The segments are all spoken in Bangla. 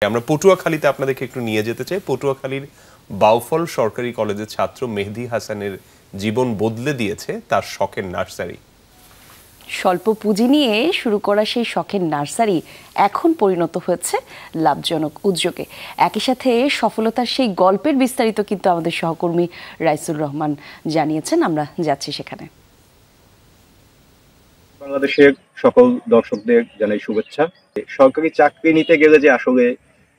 আমরা পটুয়াখালীতে আপনাদেরকে একটু নিয়ে যেতে চাই। পটুয়াখালীর বাউফল সরকারি কলেজের ছাত্র মেহেদী হাসানের জীবন বদলে দিয়েছে তার শখের নার্সারি। স্বল্প পুঁজি নিয়ে শুরু করা সেই শখের নার্সারি এখন পরিণত হয়েছে লাভজনক উদ্যোগে। একই সাথে সফলতার সেই গল্পের বিস্তারিত কিন্তু আমাদের সহকর্মী রাইসুর রহমান জানিয়েছেন। আমরা যাচ্ছি সেখানে। বাংলাদেশের সকল দর্শকদের জানাই শুভেচ্ছা। সরকারি চাকরি নিতে গেলে যে আসলে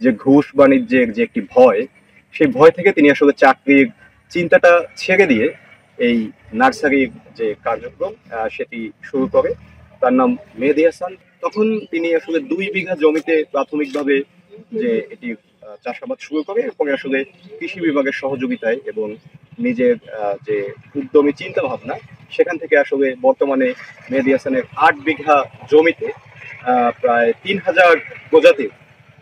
যে ঘুষ বাণিজ্যের যে একটি ভয়, সেই ভয় থেকে তিনি আসলে চাকরির চিন্তাটা ছেড়ে দিয়ে এই নার্সারির যে কার্যক্রম সেটি শুরু করে। তার নাম মেহেদী হাসান। তখন তিনি আসলে 2 বিঘা জমিতে প্রাথমিকভাবে যে এটি চাষাবাদ শুরু করে, এরপরে আসলে কৃষি বিভাগের সহযোগিতায় এবং নিজের যে উদ্যমী চিন্তা ভাবনা, সেখান থেকে আসলে বর্তমানে মেহেদী হাসানের 8 বিঘা জমিতে প্রায় 3000 প্রজাতির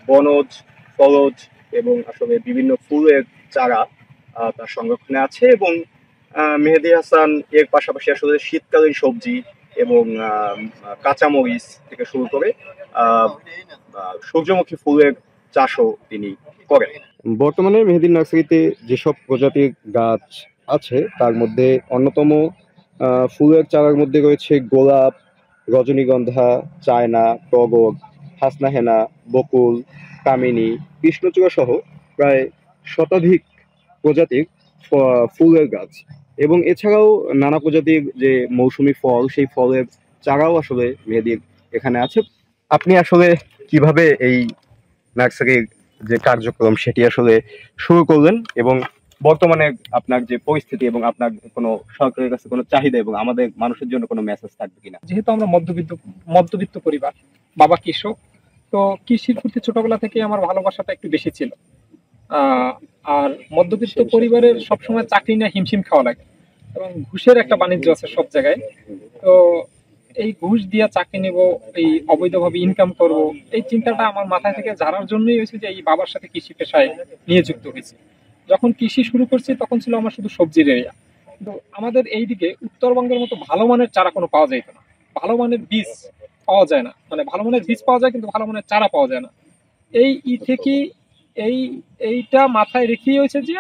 বনজ, ফলজ এবং আসলে বিভিন্ন ফুলের চারা তার সংরক্ষণে আছে। এবং মেহেদী হাসান এর পাশাপাশি আসলে শীতকালীন সবজি এবং কাঁচামরিচ থেকে শুরু করে সূর্যমুখী ফুলের চাষও তিনি করেন। বর্তমানে মেহেদী নার্সারিতে যেসব প্রজাতির গাছ আছে তার মধ্যে অন্যতম ফুলের চারার মধ্যে রয়েছে গোলাপ, রজনীগন্ধা, চায়না, টগর, হাসনা হেনা, বকুল, কামিনী, কৃষ্ণচূড়া সহ প্রায় শতাধিক প্রজাতির ফুলের গাছ। এবং এছাড়াও নানা প্রজাতির যে মৌসুমী ফল, সেই ফলের চারাও আসলে মেহেদীর এখানে আছে। আপনি আসলে কিভাবে এই নার্সারির যে কার্যক্রম সেটি আসলে শুরু করলেন, এবং বর্তমানে আপনার যে পরিস্থিতি এবং আপনার কোনো সরকারের কাছে কোনো চাহিদা এবং আমাদের মানুষের জন্য কোনো মেসেজ থাকবে কিনা? যেহেতু আমরা মধ্যবিত্ত পরিবার, বাবা কৃষক, তো কৃষির প্রতি ছোটবেলা থেকে আমার ভালোবাসাটা একটু বেশি ছিল। আর মধ্যবিত্ত পরিবারের সবসময় চাকরি নিয়ে হিমশিম খাওয়া লাগে এবং ঘুষের একটা বাণিজ্য আছে সব জায়গায়। তো এই ঘুষ দিয়ে চাকরি নেব, এই অবৈধভাবে ইনকাম করব, এই চিন্তাটা আমার মাথায় থেকে ঝাড়ার জন্যই হয়েছে যে এই বাবার সাথে কৃষি পেশায় নিয়োজিত হয়েছি। যখন কৃষি শুরু করছি তখন ছিল আমার শুধু সবজির এরিয়া, কিন্তু আমাদের এইদিকে উত্তরবঙ্গের মতো ভালো মানের চারা কোনো পাওয়া যেত না, ভালো মানের বীজ পাওয়া যায় না। মানে ভালো মানের বীজ পাওয়া যায় কিন্তু ভালো মানের চারা পাওয়া যায় না। এই থেকে এইটা মাথায় রেখেই হয়েছে যে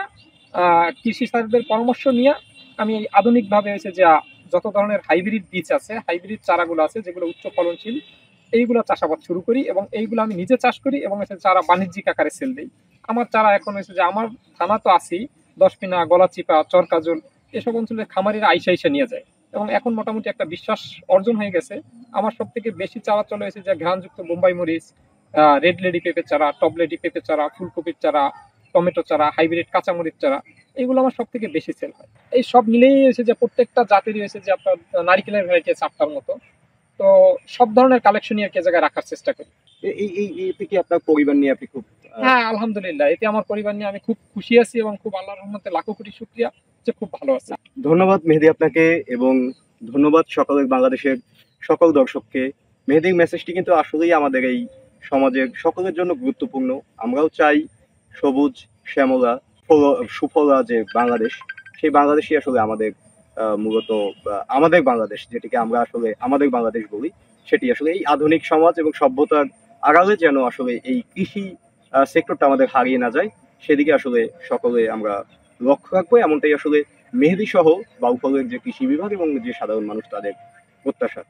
কৃষি স্যারদের পরামর্শ নিয়ে আমি আধুনিকভাবে হয়েছে যে যত ধরনের হাইব্রিড বীজ আছে, হাইব্রিড চারাগুলো আছে যেগুলো উচ্চ ফলনশীল, এইগুলো চাষাবাদ শুরু করি এবং এইগুলো আমি নিজে চাষ করি এবং চারা বাণিজ্যিক আকারে সেল দিই। আমার চারা এখন হয়েছে যে আমার থানা তো আছেই, দশপিনা, গলাচিপা, চরকাজল, এসব অঞ্চলে খামারিরা আইসা নিয়ে যায় এবং এখন মোটামুটি একটা বিশ্বাস অর্জন হয়ে গেছে। আমার সব থেকে বেশি চারা চলে হয়েছে যে ঘ্রাণযুক্ত বোম্বাই মরিচ, রেড লেডি পেঁপের চারা, টপ লেডি পেঁপের চারা, ফুলকপির চারা, টমেটো চারা, হাইব্রিড কাঁচামরিচ চারা, এগুলো আমার সব থেকে বেশি সেল হয়। এই সব মিলেই হয়েছে যে প্রত্যেকটা জাতেরই হয়েছে যে আপনার নারিকেলের ভ্যারাইটি আছে 8টার মতো। তো সব ধরনের কালেকশনই আর কি জায়গায় রাখার চেষ্টা করি। এতে কি আপনার পরিবার নিয়ে আপনি খুব? হ্যাঁ, আলহামদুলিল্লাহ, এতে আমার পরিবার নিয়ে আমি খুব খুশি আছি এবং খুব আল্লাহর রহমতে লাখো কোটি শুকরিয়া যে খুব ভালো আছে। ধন্যবাদ মেহেদী আপনাকে, এবং ধন্যবাদ সকলের বাংলাদেশের সকল দর্শককে। মেহেদীর মেসেজটি কিন্তু আসলেই আমাদের এই সমাজের সকলের জন্য গুরুত্বপূর্ণ। আমরাও চাই সবুজ শ্যামলা সুফলা যে বাংলাদেশ, সেই বাংলাদেশই আসলে আমাদের মূলত আমাদের বাংলাদেশ, যেটিকে আমরা আসলে আমাদের বাংলাদেশ বলি, সেটি আসলে এই আধুনিক সমাজ এবং সভ্যতার আড়ালে যেন আসলে এই কৃষি সেক্টরটা আমাদের হারিয়ে না যায়, সেদিকে আসলে সকলে আমরা লক্ষ্য রাখবো। এমনটাই আসলে মেহেদী সহ বাউফলের যে কৃষি বিভাগ এবং যে সাধারণ মানুষ তাদের প্রত্যাশা।